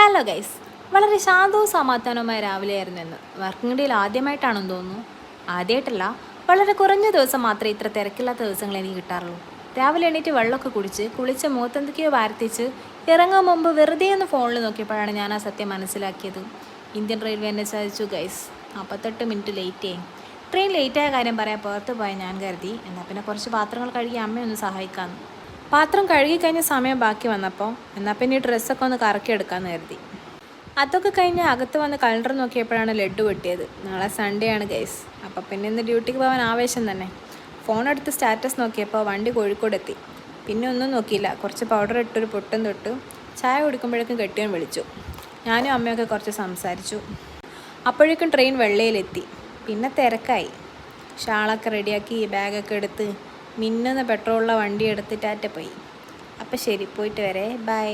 Hello guys, വളരെ ശാന്തവും സമാധാനവുമായ രാവിലെയായിരുന്നു ഇന്ന്. വർക്കിംഗ് ഡേയിൽ ആദ്യമായിട്ടാണെന്ന് തോന്നുന്നു. ആദ്യമായിട്ടല്ല, വളരെ കുറഞ്ഞ ദിവസം മാത്രമേ ഇത്ര തിരക്കില്ലാത്ത ദിവസങ്ങൾ എനിക്ക് കിട്ടാറുള്ളൂ. രാവിലെ എണീറ്റ് വെള്ളമൊക്കെ കുടിച്ച് കുളിച്ച് മുഖത്തെന്തൊക്കെയോ വാർത്തിച്ച് ഇറങ്ങാൻ മുമ്പ് വെറുതെ ഒന്ന് ഫോണിൽ നോക്കിയപ്പോഴാണ് ഞാൻ ആ സത്യം മനസ്സിലാക്കിയത്. ഇന്ത്യൻ റെയിൽവേ എന്നെ ചതിച്ചു ഗൈസ്. 48 മിനിറ്റ് ലേറ്റായി. ട്രെയിൻ ലേറ്റായ കാര്യം പറയാൻ പുറത്ത് പോയ ഞാൻ കരുതി എന്നാൽ പിന്നെ കുറച്ച് പാത്രങ്ങൾ കഴുകി അമ്മയൊന്ന് സഹായിക്കാമെന്ന്. പാത്രം കഴുകി കഴിഞ്ഞ സമയം ബാക്കി വന്നപ്പോൾ എന്നാൽ പിന്നെ ഈ ഡ്രസ്സൊക്കെ ഒന്ന് കറക്കിയെടുക്കാമെന്ന് കരുതി. അതൊക്കെ കഴിഞ്ഞ് അകത്ത് വന്ന് കലണ്ടർ നോക്കിയപ്പോഴാണ് ലഡ്ഡു വെട്ടിയത്. നാളെ സൺഡേ ആണ് ഗൈസ്. അപ്പം പിന്നെ ഇന്ന് ഡ്യൂട്ടിക്ക് പോകാൻ ആവേശം തന്നെ. ഫോൺ എടുത്ത് സ്റ്റാറ്റസ് നോക്കിയപ്പോൾ വണ്ടി കോഴിക്കോട് എത്തി. പിന്നെ ഒന്നും നോക്കിയില്ല, കുറച്ച് പൗഡർ ഇട്ടൊരു പൊട്ടും തൊട്ട് ചായ കുടിക്കുമ്പോഴേക്കും കെട്ടിയവൻ വിളിച്ചു. ഞാനും അമ്മയൊക്കെ കുറച്ച് സംസാരിച്ചു. അപ്പോഴേക്കും ട്രെയിൻ വെള്ളയിലെത്തി. പിന്നെ തിരക്കായി. ഷാളൊക്കെ റെഡിയാക്കി ബാഗൊക്കെ എടുത്ത് മിന്നുന്ന പെട്രോളുള്ള വണ്ടി എടുത്ത് ടാറ്റ പോയി. അപ്പം ശരി, പോയിട്ട് വരെ, ബൈ.